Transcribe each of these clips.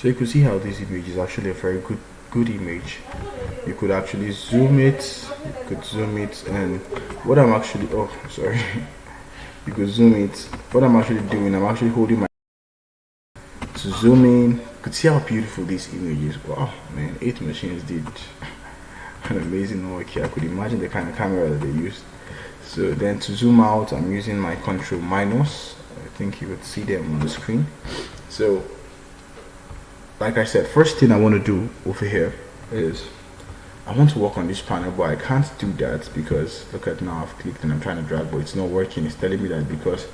So you could see how this image is actually a very good image. You could actually zoom it, and what I'm actually, oh sorry, you could zoom it. What I'm actually doing, I'm actually holding my to zoom in. You could see how beautiful this image is. Wow, man, 8 Machines did an amazing work here. I could imagine the kind of camera that they used. So then to zoom out, I'm using my control minus. I think you would see them on the screen. So like I said, first thing I want to do over here is I want to work on this panel, but I can't do that because look at now, I've clicked and I'm trying to drag, but it's not working. It's telling me that because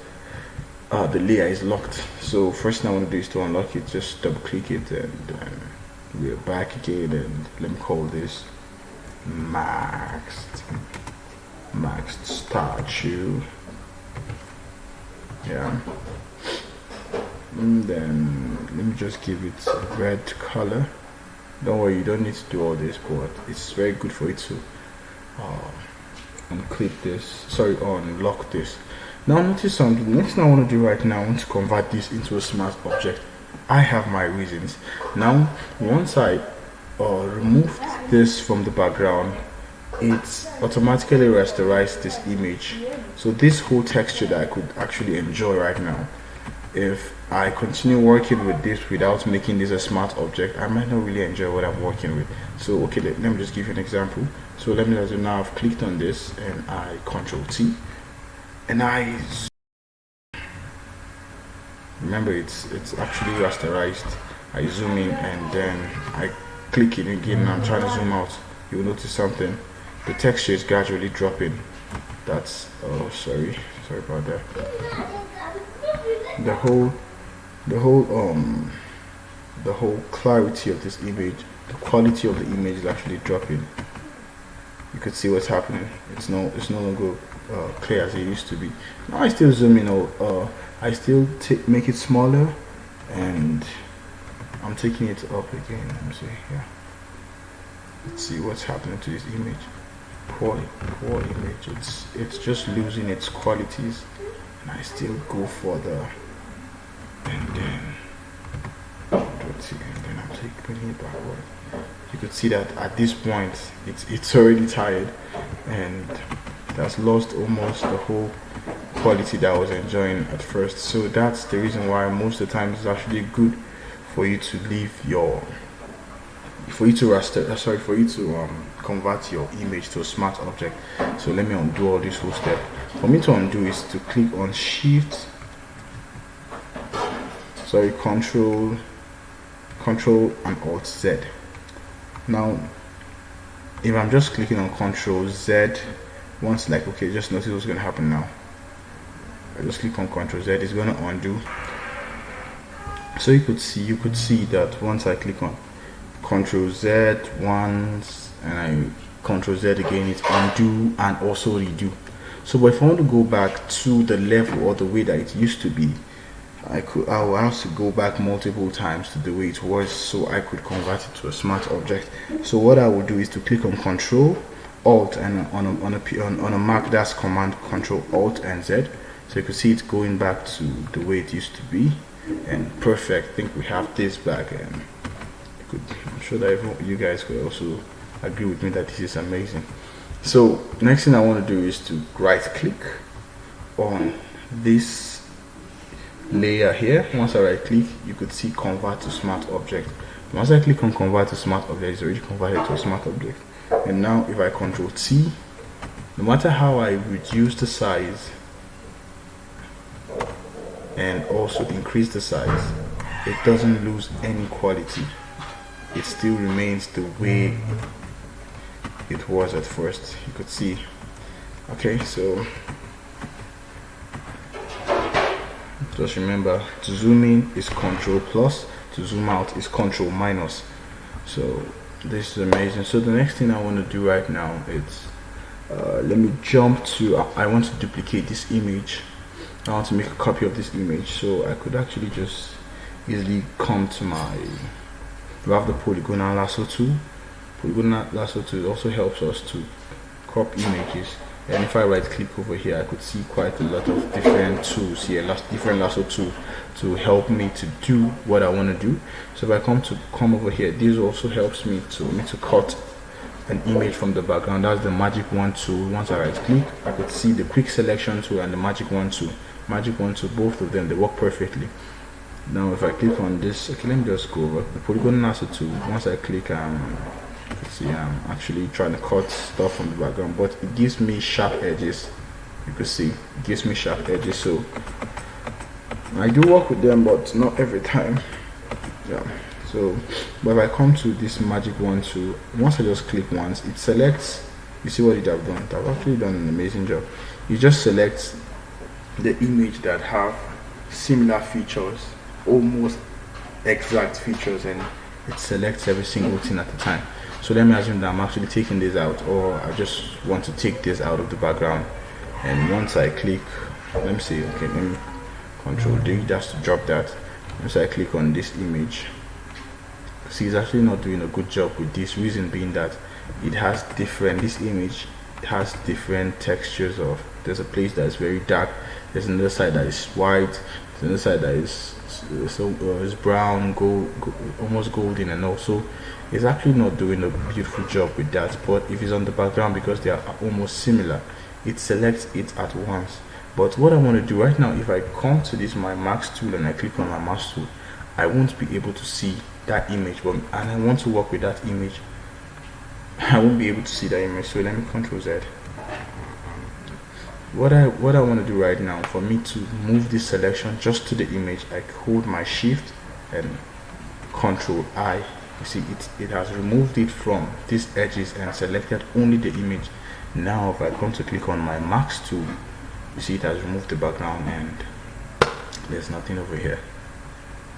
the layer is locked. So first thing I want to do is to unlock it. Just double click it and we're back again, and let me call this maxed statue. Yeah. And then let me just give it a red color. Don't worry, you don't need to do all this, but it's very good for it to unlock this. Now notice something. The next thing I want to do right now, I want to convert this into a smart object. I have my reasons. Now once I removed this from the background, it automatically rasterized this image. So this whole texture that I could actually enjoy right now, if I continue working with this without making this a smart object, I might not really enjoy what I'm working with. So okay, let me just give you an example. So let me just now I've clicked on this and I Control T and I remember it's actually rasterized. I zoom in and then I click it again and I'm trying to zoom out. You'll notice something. The texture is gradually dropping. That's sorry about that. The whole clarity of this image, the quality of the image is actually dropping. You could see what's happening. It's no longer clear as it used to be. Now I still zoom in, I still make it smaller, and I'm taking it up again. Let me see here. Let's see what's happening to this image. Poor image. It's just losing its qualities, and I still go for the and then I'm bringing it backward. You could see that at this point it's already tired and it has lost almost the whole quality that I was enjoying at first. So that's the reason why most of the time it's actually good for you to leave your convert your image to a smart object. So let me undo all this whole step. For me to undo is to click on Control and Alt Z. Now if I'm just clicking on Control Z once, like okay, just notice what's going to happen now. I just click on Control Z, it's going to undo. So you could see that once I click on Control Z once and I Control Z again, it's undo and also redo. So if I want to go back to the level or the way that it used to be, I will have to go back multiple times to the way it was, so I could convert it to a smart object. So what I will do is to click on Control Alt, and on a Mac that's Command Control Alt and Z. So you can see it's going back to the way it used to be, and perfect. I think we have this back, and I'm sure that you guys could also agree with me that this is amazing. So next thing I want to do is to right click on this layer here. Once I right click, you could see Convert to Smart Object. Once I click on Convert to Smart Object, it's already converted to a smart object. And now if I Control T, no matter how I reduce the size and also increase the size, it doesn't lose any quality. It still remains the way it was at first. You could see. Okay, so just remember, to zoom in is Control plus, to zoom out is Control minus. So this is amazing. So the next thing I want to do right now is let me jump to I want to duplicate this image. I want to make a copy of this image, so I could actually just easily come to my, we have the polygonal lasso tool. Polygonal lasso tool also helps us to crop images. And if I right click over here, I could see quite a lot of different tools here, different lasso tool to help me to do what I want to do. So if I come over here, this also helps me to cut an image from the background. That's the magic wand tool. Once I right click, I could see the quick selection tool and the magic wand tool. Magic wand tool, both of them, they work perfectly. Now if I click on this, okay, let me just go over the polygon lasso tool. Once I click, you can see I'm actually trying to cut stuff from the background, but it gives me sharp edges. You can see it gives me sharp edges, so I do work with them, but not every time. Yeah. So, but if I come to this magic wand tool, once I just click once, it selects. You see what it have done? I've actually done an amazing job. You just select the image that have similar features, almost exact features, and it selects every single thing at a time. So let me assume that I'm actually taking this out, or I just want to take this out of the background. And once I click, let me see, okay, let me Control D just to drop that. Once I click on this image, see, it's actually not doing a good job with this. Reason being that it has different, this image has different textures of, there's a place that is very dark, there's another side that is white, there's another side that is is brown, almost golden, and also it's actually not doing a beautiful job with that. But if it's on the background, because they are almost similar, it selects it at once. But what I want to do right now, if I come to this my max tool and I click on my max tool, I won't be able to see that image, and I want to work with that image, I won't be able to see that image. So let me Control Z. What I want to do right now, for me to move this selection just to the image, I hold my Shift and Control I. You see, it has removed it from these edges and selected only the image. Now if I come to click on my max tool, you see it has removed the background and there's nothing over here.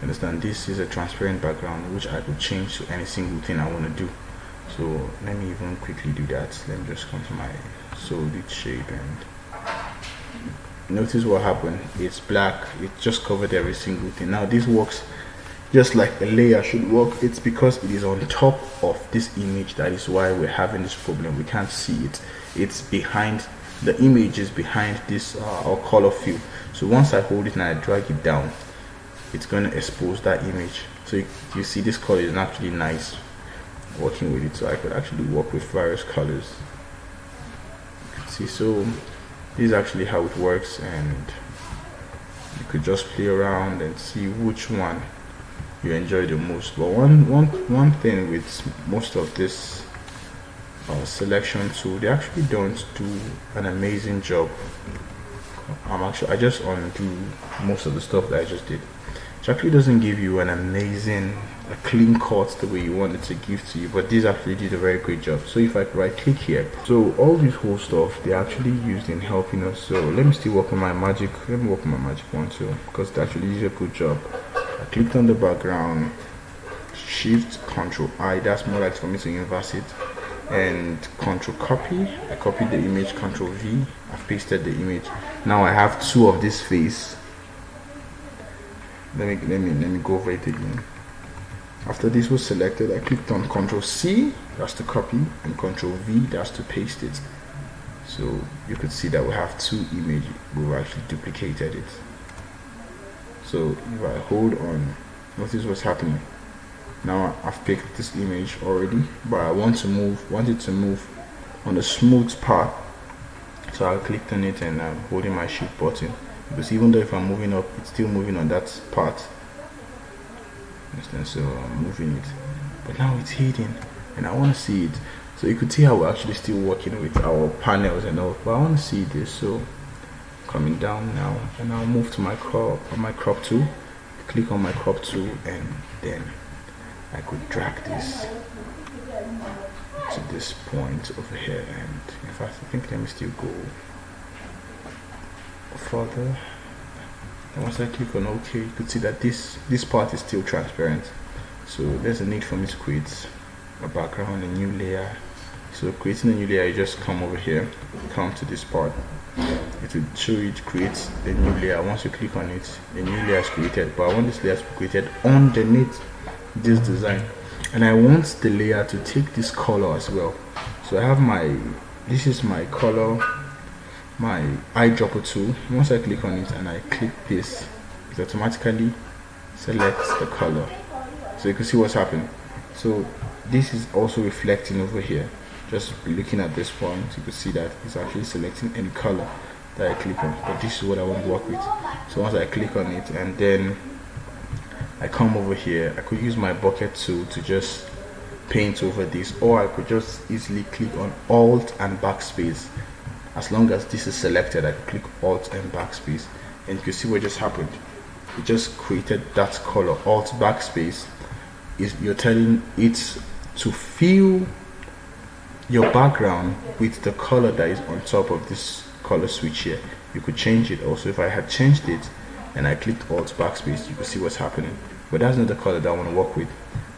Understand, this is a transparent background which I could change to any single thing I want to do. So let me even quickly do that. Let me just come to my solid shape and notice what happened. It's black, it just covered every single thing. Now this works just like a layer should work. It's because it is on top of this image, that is why we're having this problem. We can't see it. It's behind, the image is behind this our color fill. So once I hold it and I drag it down, it's going to expose that image. So you see this color is actually nice working with it. So I could actually work with various colors. You can see, so this is actually how it works, and you could just play around and see which one you enjoy the most. But one thing with most of this selection tool, they actually don't do an amazing job. I just undo most of the stuff that I just did. It actually doesn't give you an amazing, a clean cut the way you want it to give to you, but this actually did a very great job. So if I right click here, so all this whole stuff they actually used in helping us. So let me still work on my magic, let me work on my magic one too, because it actually did a good job. I clicked on the background, Shift Control I, that's more like for me to inverse it, and Control copy. I copied the image, Control V, I've pasted the image. Now I have two of this face. Let me go over it again. After this was selected, I clicked on Control C, that's to copy, and Control V, that's to paste it. So you could see that we have two images, we've actually duplicated it. So if I hold on, notice what's happening. Now I've picked this image already, but I want it to move on the smooth part. So I clicked on it and I'm holding my Shift button, because even though if I'm moving up, it's still moving on that part. Understand? So I'm moving it, but now it's hidden and I want to see it. So you could see how we're actually still working with our panels and all, but I want to see this. So coming down now, and I'll move to my crop tool, click on my crop tool, and then I could drag this to this point over here. And in fact, I think let me still go further. And once I click on OK, you could see that this part is still transparent. So there's a need for me to create a background, a new layer. So creating a new layer, you just come over here, come to this part. It will show you to create a new layer. Once you click on it, a new layer is created, but I want this layer to be created underneath this design, and I want the layer to take this color as well. So I have this is my color my eyedropper tool. Once I click on it and I click this, it automatically selects the color. So you can see what's happening. So this is also reflecting over here. Just looking at this point, you can see that it's actually selecting any color that I click on, but this is what I want to work with. So once I click on it and then I come over here, I could use my bucket tool to just paint over this, or I could just easily click on Alt and backspace. As long as this is selected, I could click Alt and backspace, and you can see what just happened. It just created that color. Alt backspace is you're telling it to fill your background with the color that is on top of this color switch here. You could change it also. If I had changed it and I clicked Alt backspace, you could see what's happening, but that's not the color that I want to work with.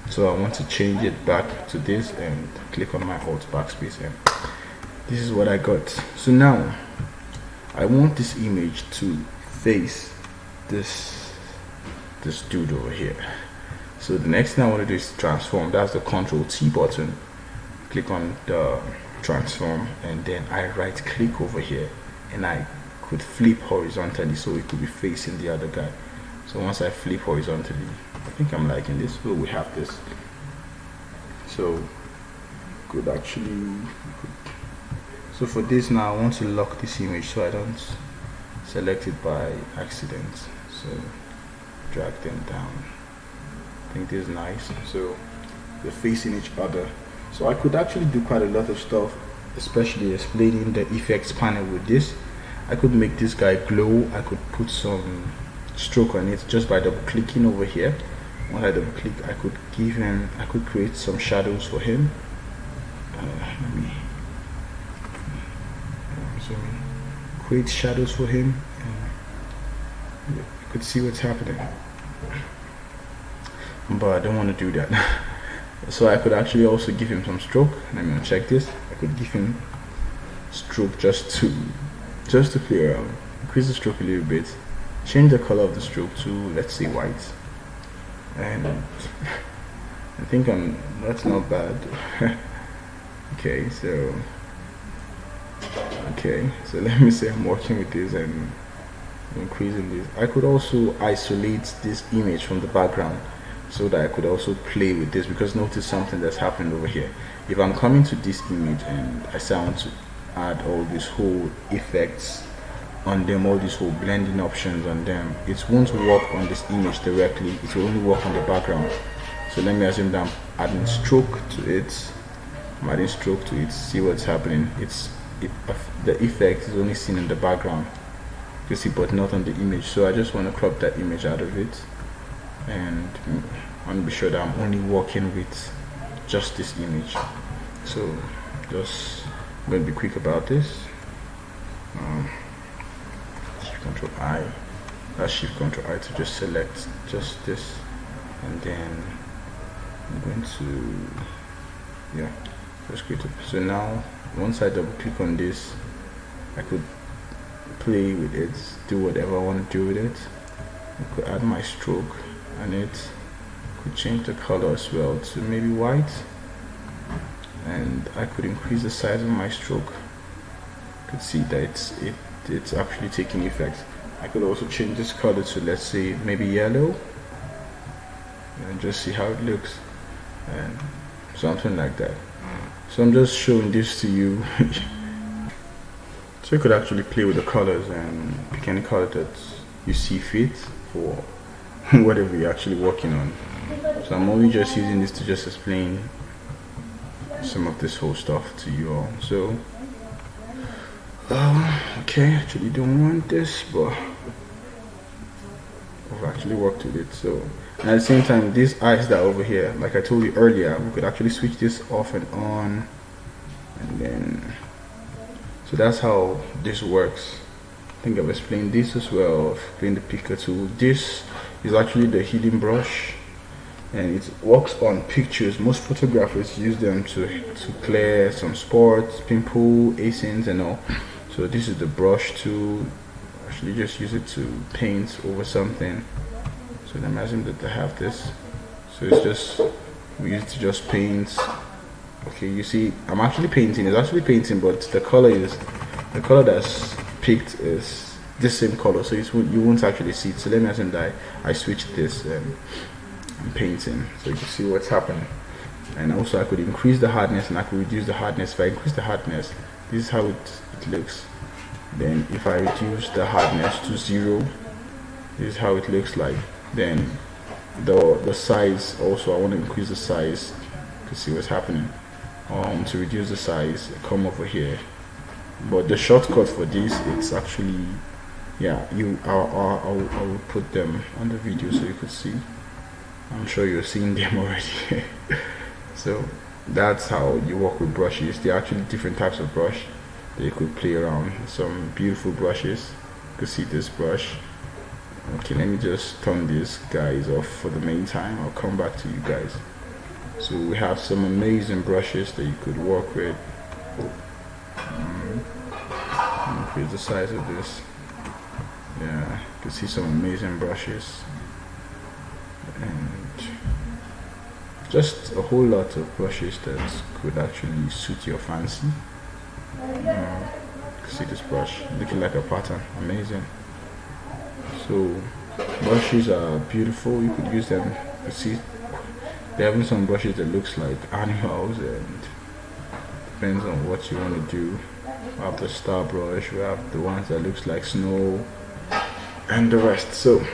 So I want to change it back to this and click on my Alt backspace, and this is what I got. So now I want this image to face this dude over here. So the next thing I want to do is transform. That's the Ctrl T button. Click on the transform, and then I right click over here, and I could flip horizontally so it could be facing the other guy. So once I flip horizontally, I think I'm liking this. So we have this. So could actually so for this now, I want to lock this image so I don't select it by accident. So drag them down. I think this is nice. So they're facing each other. So I could actually do quite a lot of stuff, especially explaining the effects panel with this. I could make this guy glow. I could put some stroke on it just by double clicking over here. When I double click, I could create some shadows for him. Let me create shadows for him. You could see what's happening, but I don't want to do that. So I could actually also give him some stroke. Let me check this. I could give him stroke just to play around. Increase the stroke a little bit. Change the color of the stroke to, let's say, white. And I think that's not bad. Okay, so let me say I'm working with this and increasing this. I could also isolate this image from the background so that I could also play with this, because notice something that's happened over here. If I'm coming to this image and I say I want to add all these whole effects on them, all these whole blending options on them, it won't work on this image directly. It will only work on the background. So let me assume that I'm adding stroke to it. I'm adding stroke to it. See what's happening. The effect is only seen in the background, you see, but not on the image. So I just want to crop that image out of it, and I want to be sure that I'm only working with just this image. So I'm going to be quick about this. Shift Control I. That's Shift Control I to just select just this, and then I'm going to just create it. So now once I double click on this, I could play with it, do whatever I want to do with it. I could add my stroke and it could change the color as well to maybe white, and I could increase the size of my stroke. You could see that it's actually taking effect. I could also change this color to, let's say, maybe yellow, and just see how it looks, and something like that. So I'm just showing this to you. So you could actually play with the colors and pick any color that you see fit for whatever you're actually working on. So I'm only just using this to just explain some of this whole stuff to you all. So okay, I actually don't want this, but I've actually worked with it. So, and at the same time, these eyes that are over here, like I told you earlier, we could actually switch this off and on, and then so that's how this works. I think I've explained this as well. I've explained the picker tool. This is actually the hidden brush, and it works on pictures. Most photographers use them to clear some spots, pimple, acins and all. So this is the brush tool. Actually just use it to paint over something. So imagine that I have this. So it's just, we use it to just paint. Okay, you see I'm actually painting. It's actually painting, but the color that's picked is the same color, so you won't actually see it. So let me assume that I switch this I'm painting, so you can see what's happening. And also I could increase the hardness and I could reduce the hardness. If I increase the hardness, this is how it looks. Then if I reduce the hardness to 0, this is how it looks like. Then the size, also I want to increase the size to see what's happening. To reduce the size, come over here. But the shortcut for this, it's actually, yeah, I will put them on the video so you could see. I'm sure you're seeing them already. So that's how you work with brushes. There are actually different types of brush that you could play around. Some beautiful brushes. You can see this brush. Okay, let me just turn these guys off for the meantime. I'll come back to you guys. So we have some amazing brushes that you could work with. Increase the size of this. Yeah, you can see some amazing brushes. And just a whole lot of brushes that could actually suit your fancy. You can see this brush looking like a pattern. Amazing. So brushes are beautiful. You could use them. You see, they're having some brushes that looks like animals, and depends on what you want to do. We have the star brush. We have the ones that looks like snow, and the rest. So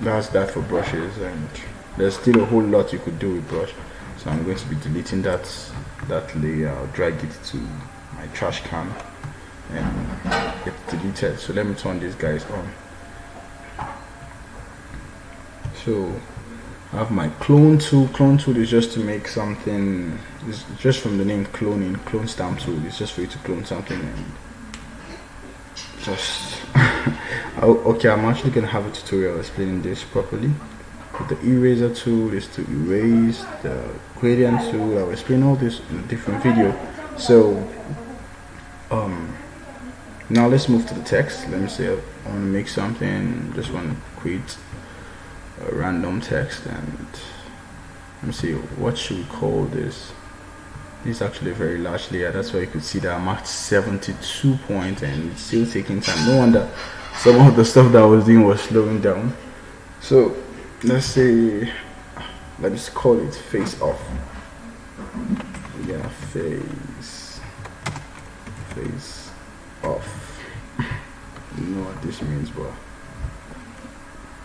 that's that for brushes, and there's still a whole lot you could do with brush. So I'm going to be deleting that layer. I'll drag it to my trash can and it's deleted. So let me turn these guys on. So I have my clone tool. Clone tool is just to make something. It's just from the name cloning. Clone stamp tool. It's just for you to clone something and just. Okay, I'm actually gonna have a tutorial explaining this properly. The eraser tool is to erase. The gradient tool, I will explain all this in a different video. So now let's move to the text. Let me say I want to make something. Just want to create a random text, and let me see, what should we call this? This is actually a very large layer. That's why you could see that I'm at 72 points and it's still taking time. No wonder some of the stuff that I was doing was slowing down. So let's say, let's call it face off. Yeah, face off. You know what this means, but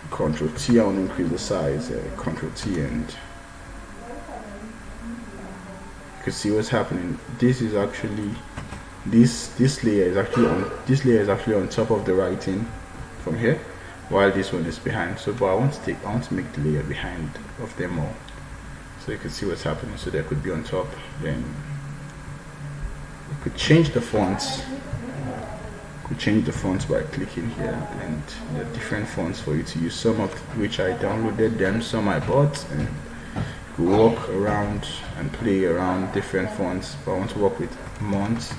Control T, I want to increase the size. Control T, and you can see what's happening. This is actually this layer is actually on top of the writing from here, while this one is behind. So but I want to make the layer behind of them all, so you can see what's happening. So they could be on top. Then you could change the fonts. By clicking here, and there are different fonts for you to use, some of which I downloaded them, some I bought, and you could walk around and play around different fonts. But I want to work with Mont,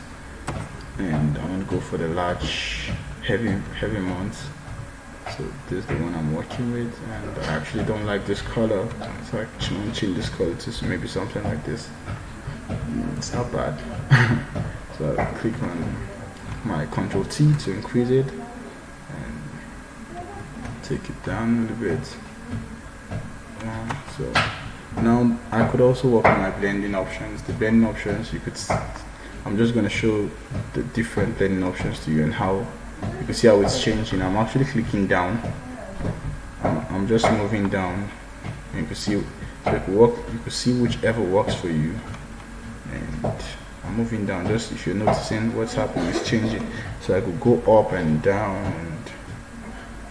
and I want to go for the large heavy Mont. So this is the one I'm working with, and I actually don't like this color, so I can change this color to maybe something like this. It's not bad. So I'll click on my Control T to increase it and take it down a little bit. So now I could also work on my blending options. The blending options, I'm just going to show the different blending options to you and how you can see how it's changing. I'm actually clicking down. I'm just moving down. And you can see, so you can see whichever works for you. And I'm moving down. Just if you're noticing what's happening, it's changing. So I could go up and down and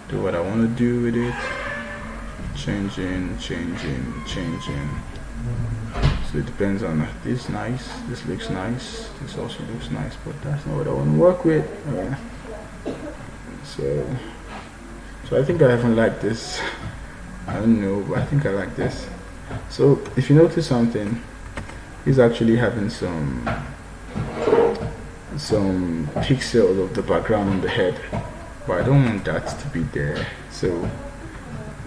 do what I want to do with it. Changing. So it depends on this. Nice. This looks nice. This also looks nice, but that's not what I want to work with. So I think I haven't liked this. I don't know, but I think I like this. So if you notice something, he's actually having some pixels of the background on the head, but I don't want that to be there. So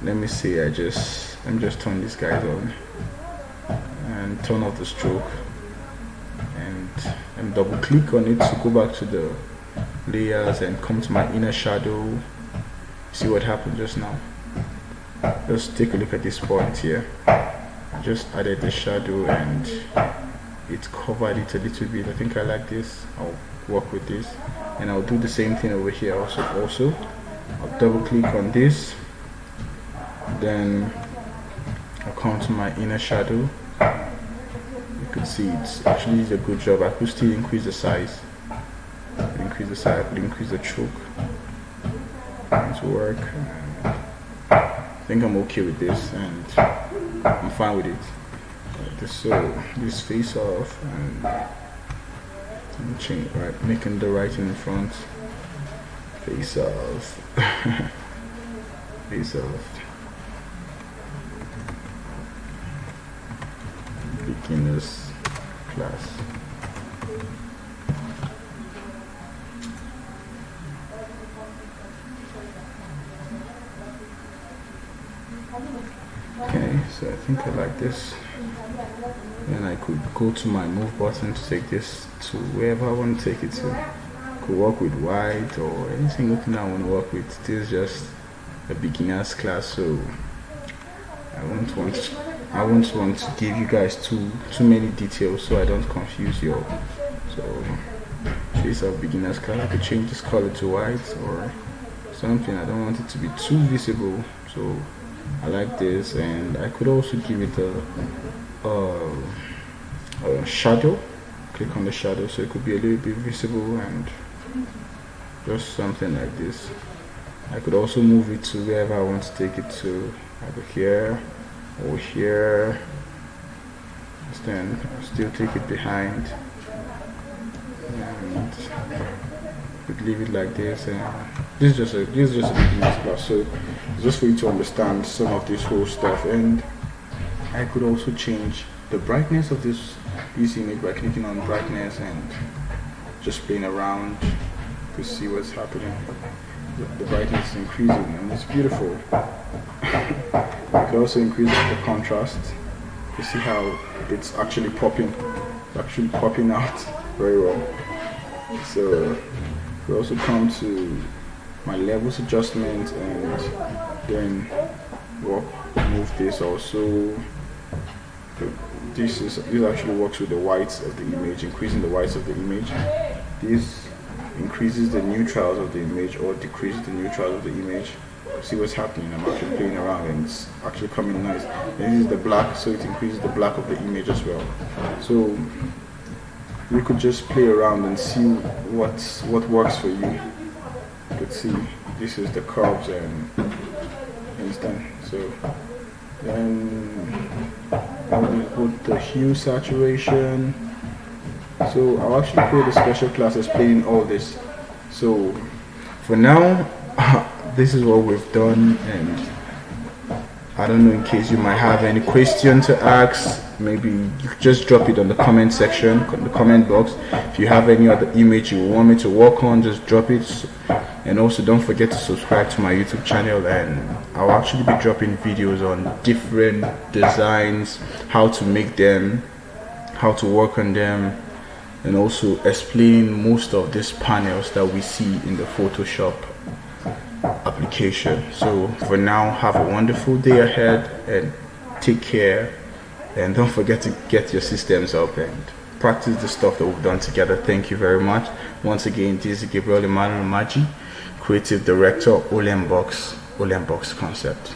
let me see, let me just turn these guys on and turn off the stroke and double click on it to go back to the layers and come to my inner shadow. See what happened just now. Just take a look at this point here. I just added the shadow and it covered it a little bit. I think I like this. I'll work with this, and I'll do the same thing over here also. I'll double click on this, then I'll come to my inner shadow. You can see it's actually a good job. I could still increase the size. I could increase the choke. It's work. I think I'm okay with this, and I'm fine with it. This face off and change, right, making the writing in front. Face off. Face off. Beginners class. Okay, so I think I like this. And I could go to my move button to take this to wherever I want to take it to. Could work with white or any single thing I want to work with. This is just a beginner's class, so I won't want to give you guys too many details so I don't confuse you. So face of beginner's class, I could change this color to white or something. I don't want it to be too visible, so I like this. And I could also give it a shadow. Click on the shadow so it could be a little bit visible, and just something like this. I could also move it to wherever I want to take it to, either here or here. Then I'll still take it behind, and could leave it like this. And this is just a beginner's class, so it's just for you to understand some of this whole stuff. And I could also change the brightness of this image by clicking on brightness and just playing around to see what's happening. The brightness is increasing and it's beautiful. You can also increase the contrast to see how it's actually popping out very well. So we also come to my levels adjustment, and then move this also. This actually works with the whites of the image, increasing the whites of the image. This increases the neutrals of the image or decreases the neutrals of the image. See what's happening. I'm actually playing around and it's actually coming nice. And this is the black, so it increases the black of the image as well. So you could just play around and see what works for you. You could see this is the curves and understand. So then I'll put the hue saturation. So I'll actually create a special class explaining all this. So for now, this is what we've done, and I don't know, in case you might have any question to ask, maybe you just drop it on the comment section, the comment box. If you have any other image you want me to work on, just drop it. And also don't forget to subscribe to my YouTube channel, and I'll actually be dropping videos on different designs, how to make them, how to work on them, and also explain most of these panels that we see in the Photoshop application. So for now, have a wonderful day ahead and take care, and don't forget to get your systems up and practice the stuff that we've done together. Thank you very much. Once again, this is Gabriel Emmanuel Maji, Creative Director, Olenbox Concept.